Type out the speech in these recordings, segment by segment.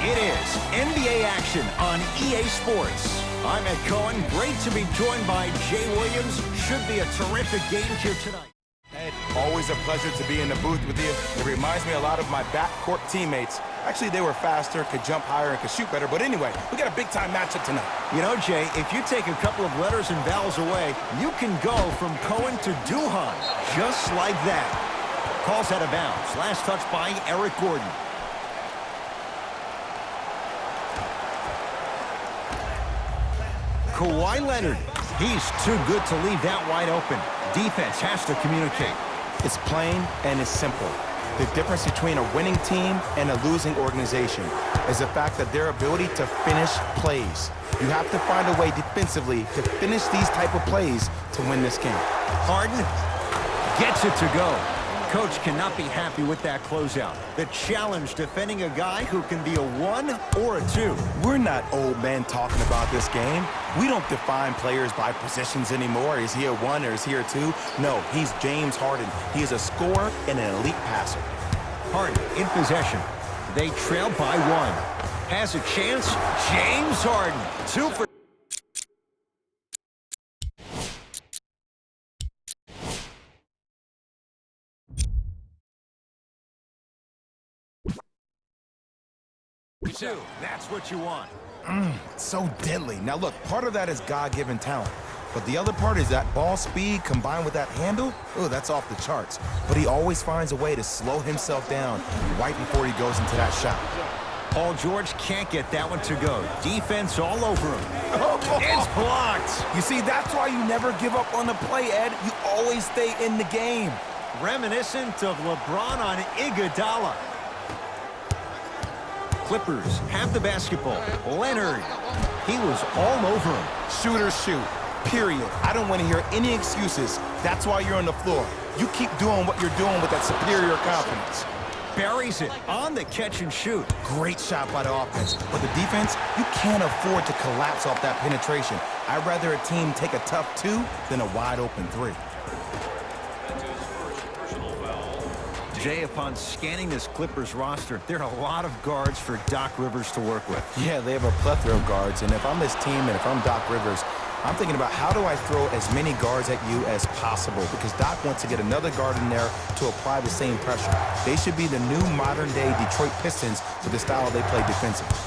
It is NBA action on EA Sports. I'm Ed Cohen. Great to be joined by Jay Williams. Should be a terrific game here tonight. Ed, always a pleasure to be in the booth with you. It reminds me a lot of my backcourt teammates. Actually, they were faster, could jump higher, and could shoot better. But anyway, we got a big-time matchup tonight. You know, Jay, if you take a couple of letters and vowels away, you can go from Cohen to Duhan, just like that. Calls out of bounds. Last touch by Eric Gordon. Kawhi Leonard. He's too good to leave that wide open. Defense has to communicate. It's plain and it's simple. The difference between a winning team and a losing organization is the fact that their ability to finish plays. You have to find a way defensively to finish these type of plays to win this game. Harden gets it to go. Coach cannot be happy with that closeout. The challenge defending a guy who can be a 1 or a 2. We're not old men talking about this game. We don't define players by positions anymore. Is he a 1 or is he a 2? No, he's James Harden. He is a scorer and an elite passer. Harden in possession. They trail by 1. Has a chance. James Harden. 2 for... Two. That's what you want. So deadly. Now look, part of that is God-given talent. But the other part is that ball speed combined with that handle. Oh, that's off the charts. But he always finds a way to slow himself down right before he goes into that shot. Paul George can't get that one to go. Defense all over him. It's blocked. You see, that's why you never give up on the play, Ed. You always stay in the game. Reminiscent of LeBron on Iguodala. Clippers have the basketball. Leonard, he was all over him. Shooters shoot, period. I don't want to hear any excuses. That's why you're on the floor. You keep doing what you're doing with that superior confidence. Buries it on the catch and shoot. Great shot by the offense. But the defense, you can't afford to collapse off that penetration. I'd rather a team take a tough 2 than a wide open 3. Jay, upon scanning this Clippers roster, there are a lot of guards for Doc Rivers to work with. Yeah, they have a plethora of guards, and if I'm this team and if I'm Doc Rivers, I'm thinking about how do I throw as many guards at you as possible, because Doc wants to get another guard in there to apply the same pressure. They should be the new modern-day Detroit Pistons with the style they play defensively.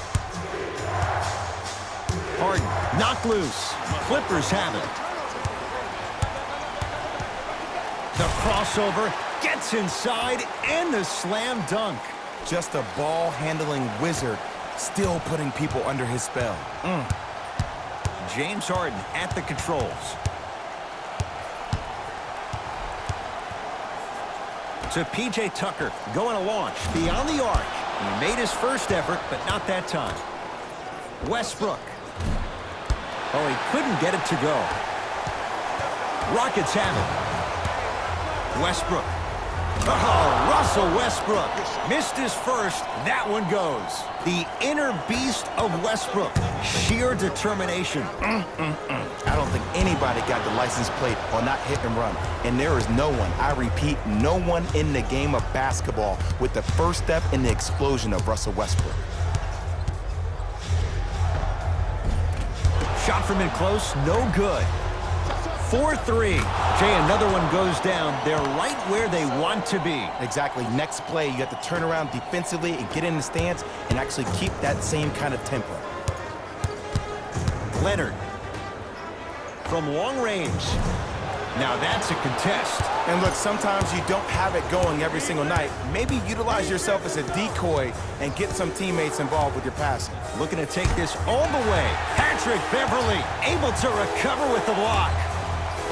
Harden knocked loose. Clippers have it. The crossover. Gets inside, and the slam dunk. Just a ball-handling wizard, still putting people under his spell. James Harden at the controls. To P.J. Tucker, going to launch beyond the arc. He made his first effort, but not that time. Westbrook. Oh, he couldn't get it to go. Rockets have it. Westbrook. Oh, Russell Westbrook missed his first. That one goes. The inner beast of Westbrook. Sheer determination. I don't think anybody got the license plate or not hit and run. And there is no one, I repeat, no one in the game of basketball with the first step in the explosion of Russell Westbrook. Shot from in close, no good. 4-3. Jay, another one goes down. They're right where they want to be. Exactly. Next play, you have to turn around defensively and get in the stance and actually keep that same kind of tempo. Leonard. From long range. Now that's a contest. And look, sometimes you don't have it going every single night. Maybe utilize yourself as a decoy and get some teammates involved with your passing. Looking to take this all the way. Patrick Beverly able to recover with the block.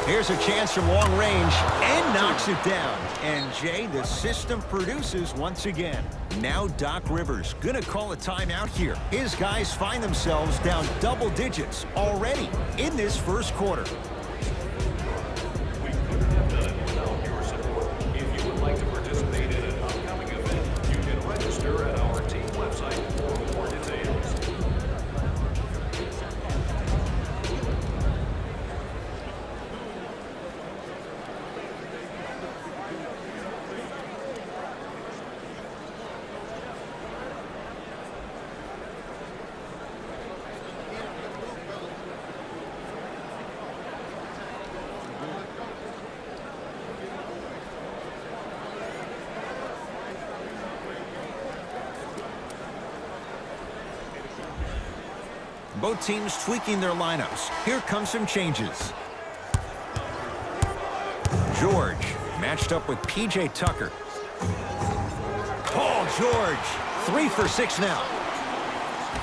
Here's a chance from long range and knocks it down. And Jay, the system produces once again. Now Doc Rivers gonna call a timeout here. His guys find themselves down double digits already in this first quarter. We couldn't have done it without your support. If you would like to participate in an upcoming event, you can register at our team website for more details. Both teams tweaking their lineups. Here come some changes. George matched up with P.J. Tucker. Paul George, 3 for 6 now.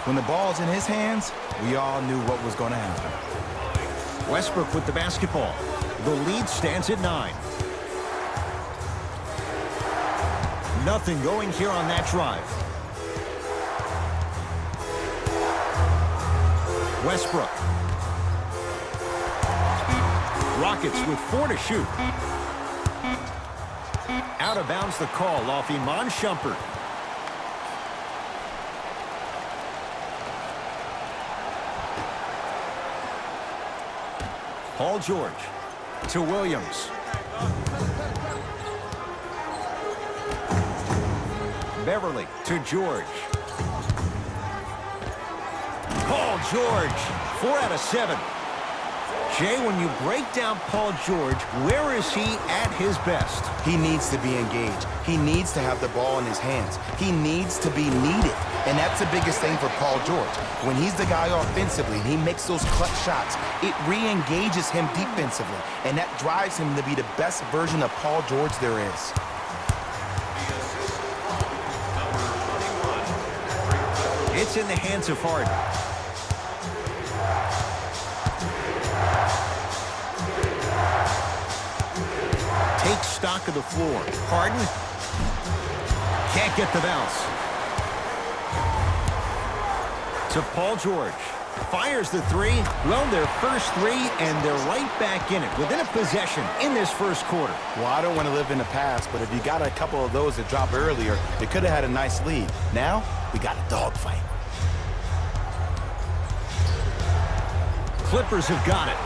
When the ball's in his hands, we all knew what was going to happen. Westbrook with the basketball. The lead stands at 9. Nothing going here on that drive. Westbrook. Rockets with 4 to shoot. Out of bounds the call off Iman Shumpert. Paul George to Williams. Beverly to George. Paul George, 4 out of 7. Jay, when you break down Paul George, where is he at his best? He needs to be engaged. He needs to have the ball in his hands. He needs to be needed. And that's the biggest thing for Paul George. When he's the guy offensively and he makes those clutch shots, it re-engages him defensively. And that drives him to be the best version of Paul George there is. It's in the hands of Harden. Takes stock of the floor. Harden can't get the bounce. To Paul George. Fires the 3. Well, their first 3, and they're right back in it within a possession in this first quarter. Well, I don't want to live in the past, but if you got a couple of those that dropped earlier, they could have had a nice lead. Now, we got a dogfight. Clippers have got it.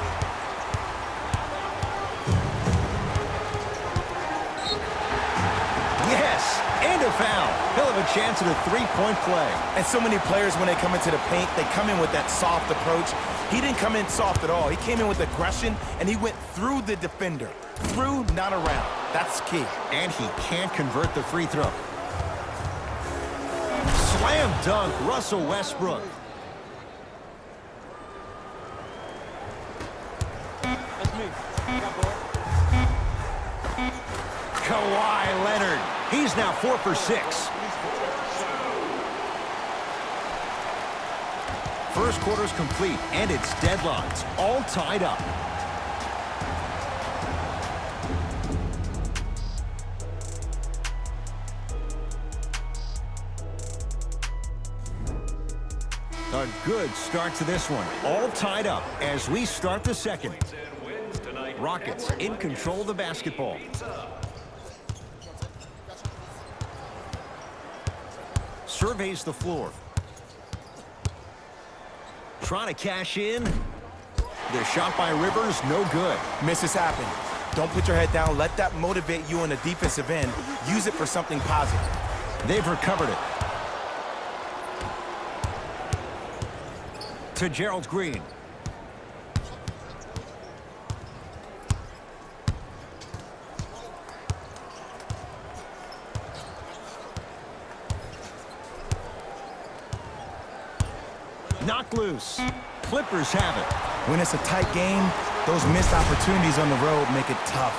Yes, and a foul. He'll have a chance at a 3-point play. And so many players, when they come into the paint, they come in with that soft approach. He didn't come in soft at all. He came in with aggression, and he went through the defender. Through, not around. That's key. And he can't convert the free throw. Slam dunk, Russell Westbrook. Kawhi Leonard. He's now 4 for 6. First quarter's complete, and it's deadlocked, all tied up. A good start to this one, all tied up as we start the second. Rockets in control of the basketball. Surveys the floor. Trying to cash in. The shot by Rivers, no good. Misses happen. Don't put your head down. Let that motivate you on the defensive end. Use it for something positive. They've recovered it. To Gerald Green. Knocked loose. Clippers have it. When it's a tight game, those missed opportunities on the road make it tough.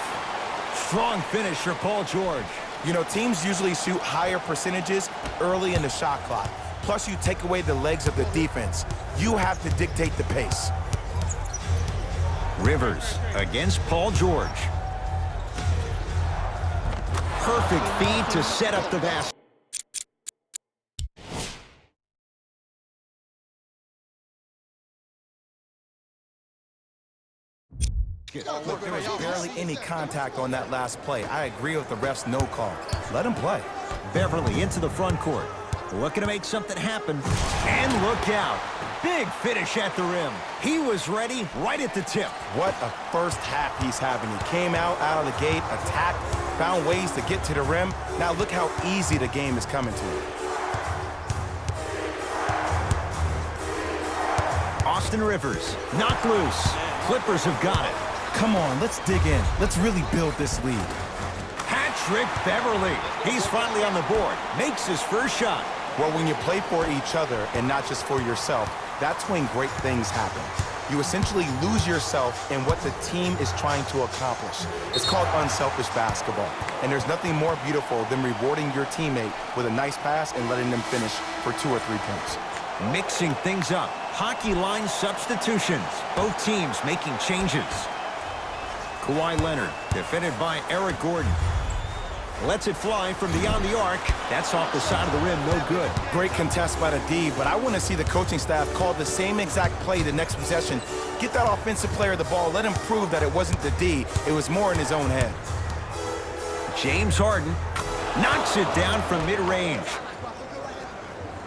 Strong finish for Paul George. You know, teams usually shoot higher percentages early in the shot clock. Plus, you take away the legs of the defense. You have to dictate the pace. Rivers against Paul George. Perfect feed to set up the basket. Look, there was barely any contact on that last play. I agree with the ref's no call. Let him play. Beverly into the front court. Looking to make something happen. And look out. Big finish at the rim. He was ready right at the tip. What a first half he's having. He came out of the gate, attacked, found ways to get to the rim. Now look how easy the game is coming to him. Austin Rivers, knocked loose. Clippers have got it. Come on, let's dig in. Let's really build this lead. Patrick Beverly. He's finally on the board. Makes his first shot. Well, when you play for each other and not just for yourself, that's when great things happen. You essentially lose yourself in what the team is trying to accomplish. It's called unselfish basketball. And there's nothing more beautiful than rewarding your teammate with a nice pass and letting them finish for 2 or 3 points. Mixing things up. Hockey line substitutions. Both teams making changes. Kawhi Leonard, defended by Eric Gordon. Lets it fly from beyond the arc. That's off the side of the rim, no good. Great contest by the D, but I want to see the coaching staff call the same exact play the next possession. Get that offensive player the ball. Let him prove that it wasn't the D. It was more in his own head. James Harden knocks it down from mid-range.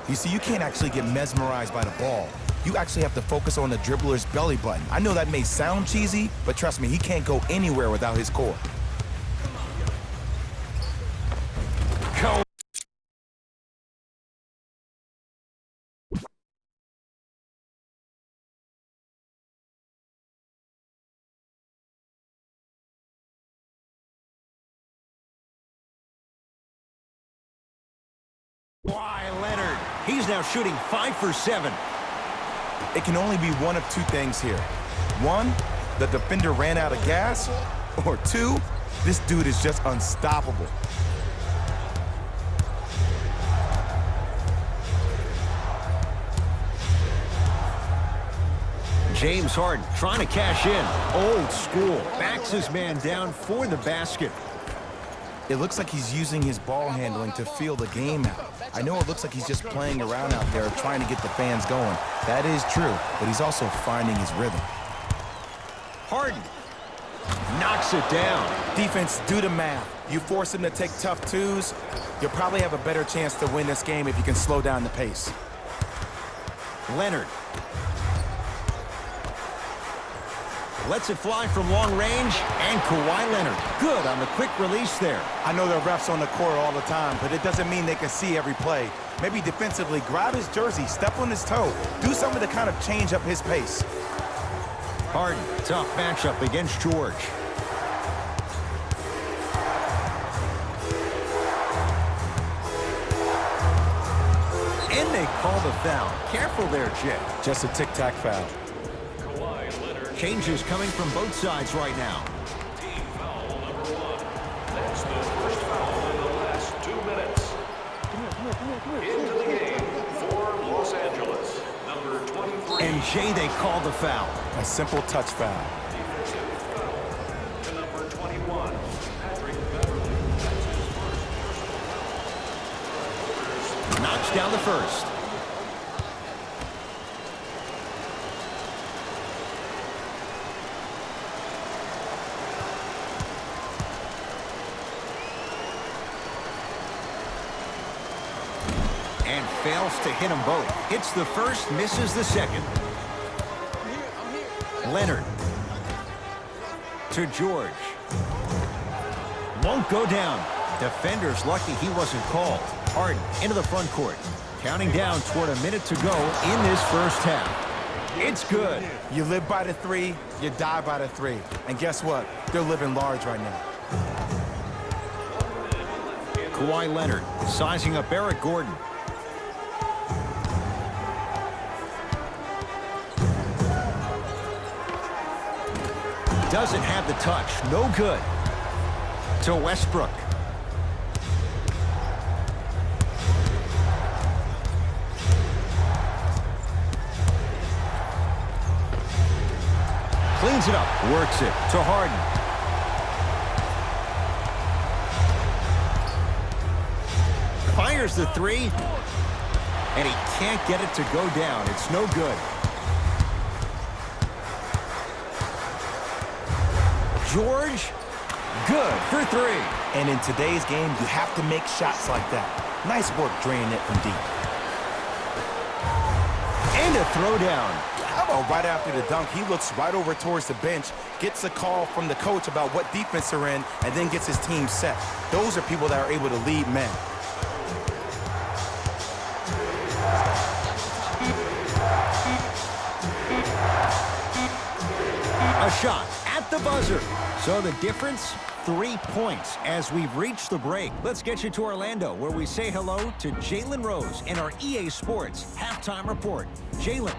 You see, you can't actually get mesmerized by the ball. You actually have to focus on the dribbler's belly button. I know that may sound cheesy, but trust me, he can't go anywhere without his core. Kawhi Leonard. He's now shooting 5 for 7. It can only be one of 2 things here. 1, the defender ran out of gas, or 2, this dude is just unstoppable. James Harden trying to cash in. Old school. Backs his man down for the basket. It looks like he's using his ball handling to feel the game out. I know it looks like he's just playing around out there trying to get the fans going. That is true, but he's also finding his rhythm. Harden knocks it down. Defense, do the math. You force him to take tough twos, you'll probably have a better chance to win this game if you can slow down the pace. Leonard lets it fly from long range, and Kawhi Leonard good on the quick release there. I know there are refs on the court all the time, but it doesn't mean they can see every play. Maybe defensively, grab his jersey, step on his toe, do something to kind of change up his pace. Harden, tough matchup against George. And they call the foul. Careful there, Jay. Just a tic-tac foul. Changes coming from both sides right now. Team foul number 1. That's the first foul in the last 2 minutes. Into the game for Los Angeles, number 23. And Jay, they call the foul. A simple touch foul. Defensive foul to number 21, Patrick Beverly. That's his first. Knocks down the first. And fails to hit them both. Hits the first, misses the second. Leonard to George. Won't go down. Defender's lucky he wasn't called. Harden into the front court. Counting down toward a minute to go in this first half. It's good. You live by the 3, you die by the 3. And guess what? They're living large right now. Kawhi Leonard sizing up Eric Gordon. Doesn't have the touch. No good. To Westbrook. Cleans it up. Works it to Harden. Fires the 3. And he can't get it to go down. It's no good. George, good for 3. And in today's game, you have to make shots like that. Nice work draining it from deep. And a throwdown. How about right after the dunk, he looks right over towards the bench, gets a call from the coach about what defense they're in, and then gets his team set. Those are people that are able to lead men. A shot at the buzzer. So the difference, 3 points as we've reached the break. Let's get you to Orlando, where we say hello to Jalen Rose in our EA Sports Halftime Report. Jalen.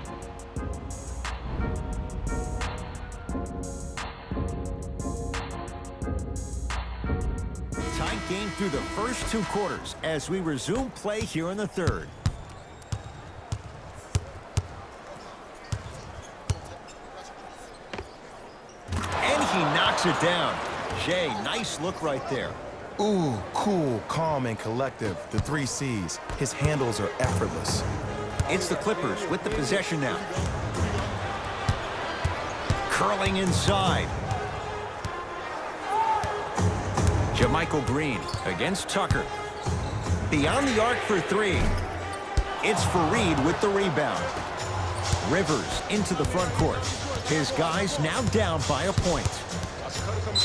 Tight game through the first 2 quarters as we resume play here in the third. And he knocks it down. Jay, nice look right there. Ooh, cool, calm, and collective. The 3 C's. His handles are effortless. It's the Clippers with the possession now. Curling inside. JaMychal Green against Tucker. Beyond the arc for 3. It's Fareed with the rebound. Rivers into the front court. His guys now down by a point.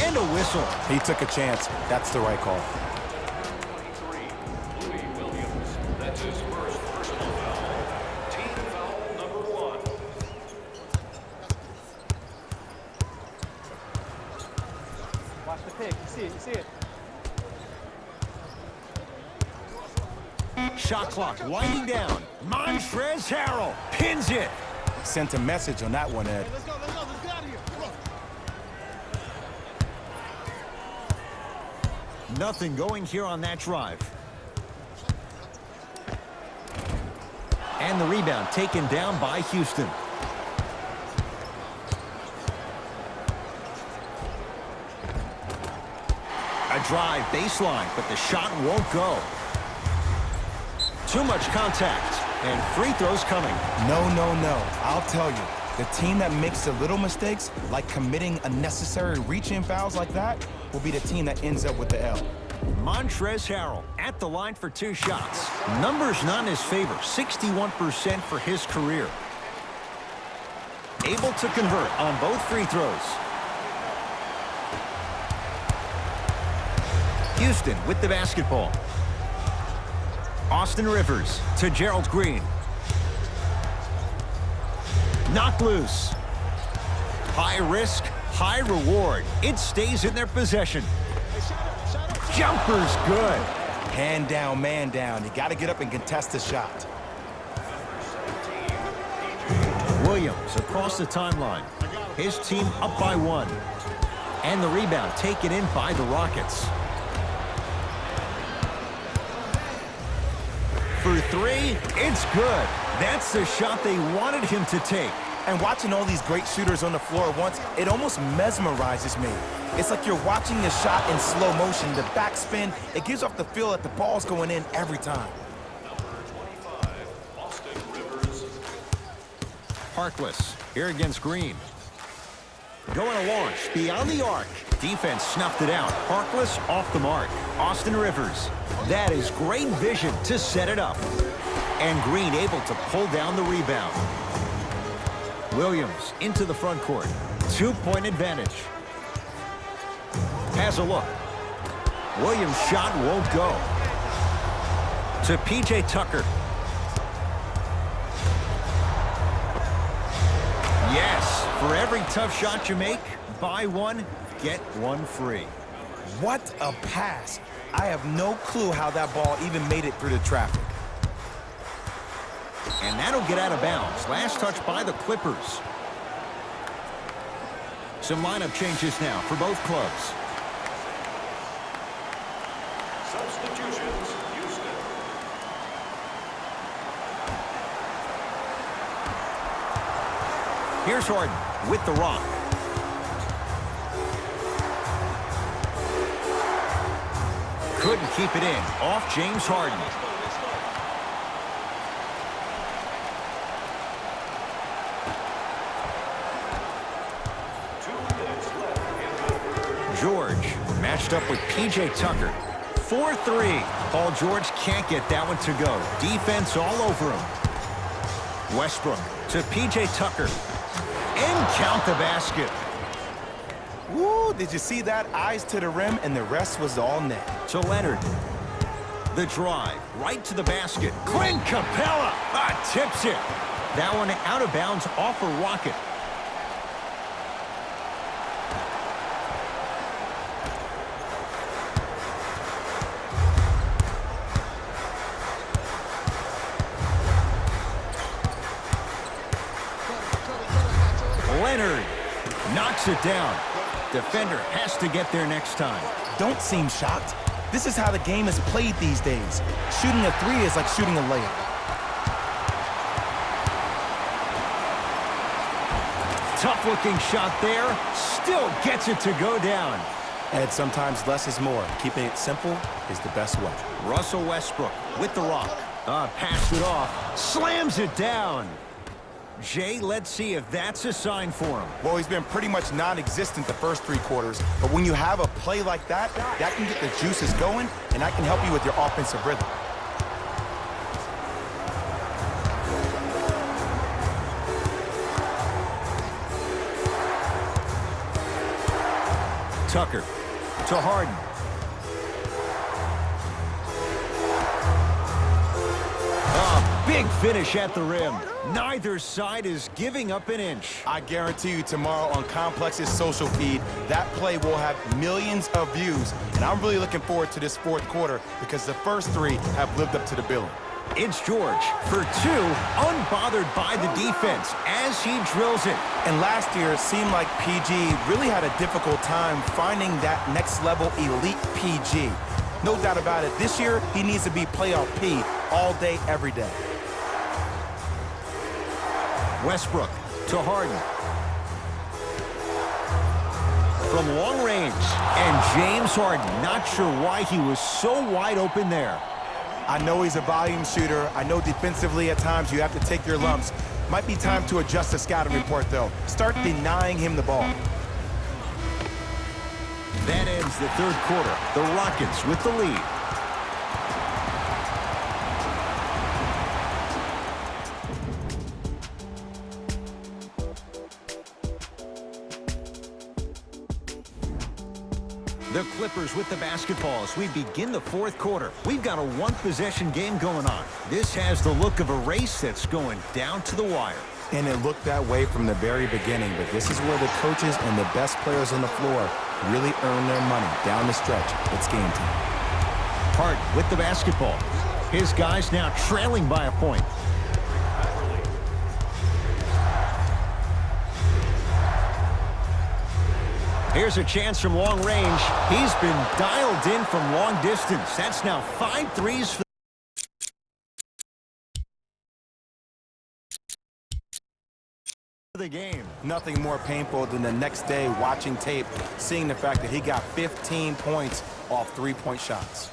And a whistle. He took a chance. That's the right call. 23, Williams. That's his first personal foul. Team foul number 1. Watch the pick. You see it. You see it. Shot clock winding down. Montrezl Harrell pins it. Sent a message on that one, Ed. Let's go. Let's get out of here. Come on. Nothing going here on that drive. And the rebound taken down by Houston. A drive baseline, but the shot won't go. Too much contact, and free throws coming. No. I'll tell you, the team that makes the little mistakes, like committing unnecessary reach-in fouls like that, will be the team that ends up with the L. Montrezl Harrell at the line for 2 shots. Numbers not in his favor, 61% for his career. Able to convert on both free throws. Houston with the basketball. Austin Rivers to Gerald Green. Knocked loose. High risk, high reward. It stays in their possession. Jumper's good. Hand down, man down. You got to get up and contest the shot. Williams across the timeline. His team up by 1. And the rebound taken in by the Rockets. For 3, it's good. That's the shot they wanted him to take. And watching all these great shooters on the floor at once, it almost mesmerizes me. It's like you're watching a shot in slow motion. The backspin, it gives off the feel that the ball's going in every time. Number 25, Austin Rivers. Harkless here against Green. Going to launch beyond the arc. Defense snuffed it out. Harkless off the mark. Austin Rivers. That is great vision to set it up. And Green able to pull down the rebound. Williams into the front court. 2-point advantage. Has a look. Williams' shot won't go. To P.J. Tucker. Yes, for every tough shot you make, buy 1, get 1 free. What a pass. I have no clue how that ball even made it through the traffic. And that'll get out of bounds. Last touch by the Clippers. Some lineup changes now for both clubs. Substitutions, Houston. Here's Harden with the rock. Couldn't keep it in. Off James Harden. George matched up with P.J. Tucker. 4-3. Paul George can't get that one to go. Defense all over him. Westbrook to P.J. Tucker. And count the basket. Woo, did you see that? Eyes to the rim, and the rest was all net. To Leonard. The drive, right to the basket. Clint Capella tips it. That one out of bounds off a rocket. Leonard knocks it down. Defender has to get there next time. Don't seem shocked. This is how the game is played these days. Shooting a three is like shooting a layup. Tough-looking shot there. Still gets it to go down. And sometimes less is more. Keeping it simple is the best way. Russell Westbrook with the rock. Passed it off. Slams it down. Jay, let's see if that's a sign for him. Well, he's been pretty much non-existent the first 3 quarters, but when you have a play like that, that can get the juices going, and that can help you with your offensive rhythm. Tucker to Harden. Big finish at the rim. Neither side is giving up an inch. I guarantee you tomorrow on Complex's social feed, that play will have millions of views. And I'm really looking forward to this 4th quarter because the first 3 have lived up to the billing. It's George for 2, unbothered by the defense as he drills it. And last year, it seemed like PG really had a difficult time finding that next level elite PG. No doubt about it, this year, he needs to be playoff P all day, every day. Westbrook to Harden. From long range. And James Harden, not sure why he was so wide open there. I know he's a volume shooter. I know defensively at times you have to take your lumps. Might be time to adjust the scouting report, though. Start denying him the ball. That ends the 3rd quarter. The Rockets with the lead. The Clippers with the basketball as we begin the 4th quarter. We've got a 1-possession game going on. This has the look of a race that's going down to the wire. And it looked that way from the very beginning, but this is where the coaches and the best players on the floor really earn their money down the stretch. It's game time. Harden with the basketball. His guys now trailing by a point. Here's a chance from long range. He's been dialed in from long distance. That's now 5 threes for the game. Nothing more painful than the next day watching tape, seeing the fact that he got 15 points off 3-point shots.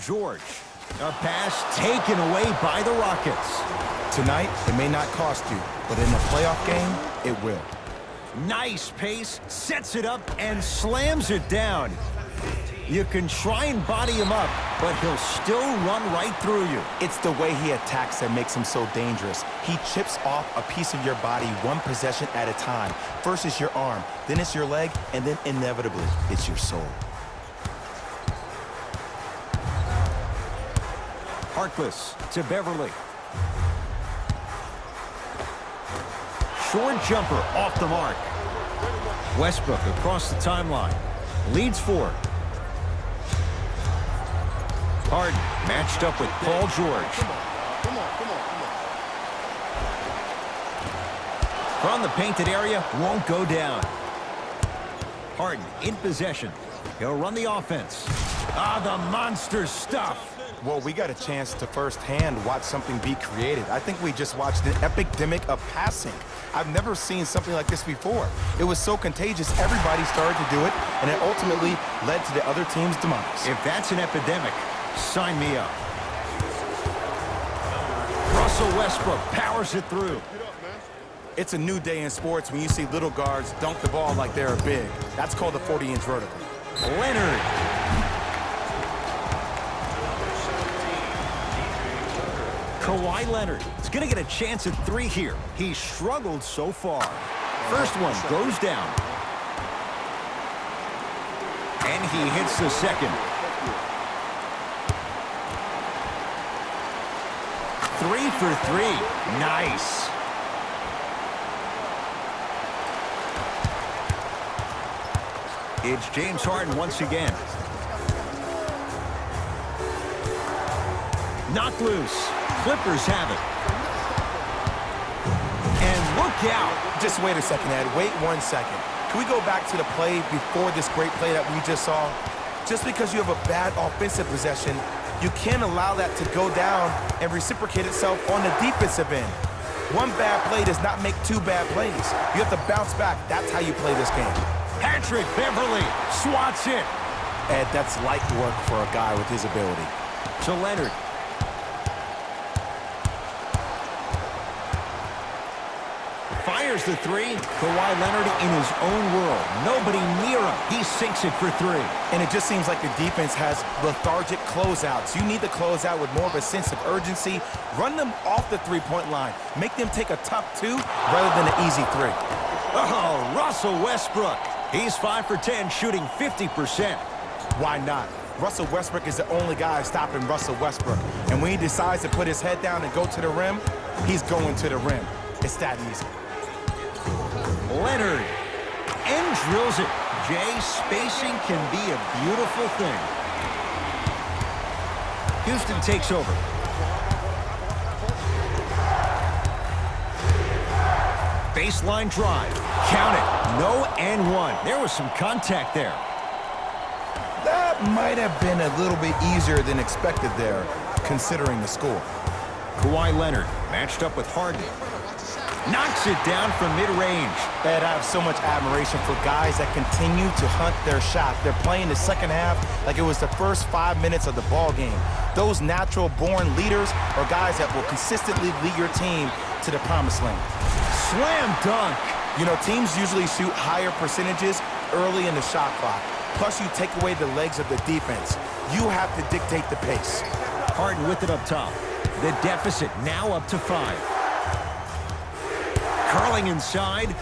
George, a pass taken away by the Rockets. Tonight, it may not cost you, but in a playoff game, it will. Nice pace, sets it up, and slams it down. You can try and body him up, but he'll still run right through you. It's the way he attacks that makes him so dangerous. He chips off a piece of your body 1 possession at a time. First it's your arm, then it's your leg, and then inevitably, it's your soul. Harkless to Beverly. Short jumper off the mark. Westbrook across the timeline. Leads 4. Harden matched up with Paul George. From the painted area, won't go down. Harden in possession. He'll run the offense. The monster stuff. Well, we got a chance to firsthand watch something be created. I think we just watched an epidemic of passing. I've never seen something like this before. It was so contagious, everybody started to do it, and it ultimately led to the other team's demise. If that's an epidemic, sign me up. Russell Westbrook powers it through. It's a new day in sports when you see little guards dunk the ball like they're big. That's called the 40-inch vertical. Leonard. Kawhi Leonard is going to get a chance at 3 here. He's struggled so far. First one goes down. And he hits the second. 3 for 3. Nice. It's James Harden once again. Knocked loose. Clippers have it. And look out. Just wait a second, Ed. Wait 1 second. Can we go back to the play before this great play that we just saw? Just because you have a bad offensive possession, you can't allow that to go down and reciprocate itself on the defensive end. One bad play does not make two bad plays. You have to bounce back. That's how you play this game. Patrick Beverly swats it. Ed, that's light work for a guy with his ability. To Leonard. Fires the three. Kawhi Leonard in his own world. Nobody near him. He sinks it for three. And it just seems like the defense has lethargic closeouts. You need to close out with more of a sense of urgency. Run them off the three-point line. Make them take a tough two rather than an easy three. Oh, Russell Westbrook. He's 5 for 10, shooting 50%. Why not? Russell Westbrook is the only guy stopping Russell Westbrook. And when he decides to put his head down and go to the rim, he's going to the rim. It's that easy. Leonard. And drills it. Jay, spacing can be a beautiful thing. Houston takes over. Baseline drive. Count it. No and one. There was some contact there. That might have been a little bit easier than expected there, considering the score. Kawhi Leonard matched up with Harden. Knocks it down from mid-range. Ed, I have so much admiration for guys that continue to hunt their shot. They're playing the second half like it was the first 5 minutes of the ball game. Those natural-born leaders are guys that will consistently lead your team to the promised land. Slam dunk. You know, teams usually shoot higher percentages early in the shot clock. Plus, you take away the legs of the defense. You have to dictate the pace. Harden with it up top. The deficit now up to 5. Curling inside.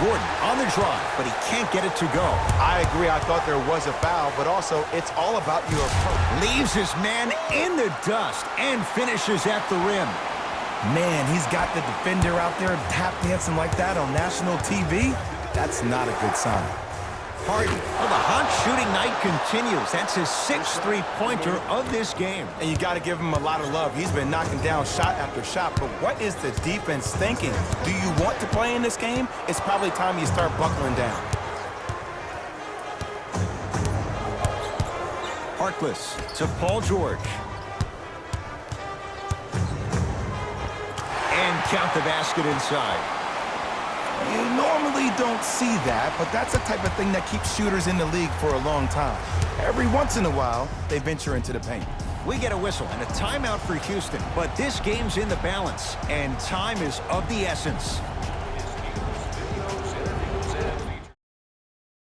Gordon on the drive, but he can't get it to go. I agree. I thought there was a foul, but also it's all about your approach. Leaves his man in the dust and finishes at the rim. Man, he's got the defender out there tap dancing like that on national TV. That's not a good sign. Harden, well, the hot shooting night continues. That's his 6th three-pointer of this game. And you got to give him a lot of love. He's been knocking down shot after shot. But what is the defense thinking? Do you want to play in this game? It's probably time you start buckling down. Harkless to Paul George. And count the basket inside. You normally don't see that, but that's the type of thing that keeps shooters in the league for a long time. Every once in a while, they venture into the paint. We get a whistle and a timeout for Houston, but this game's in the balance, and time is of the essence.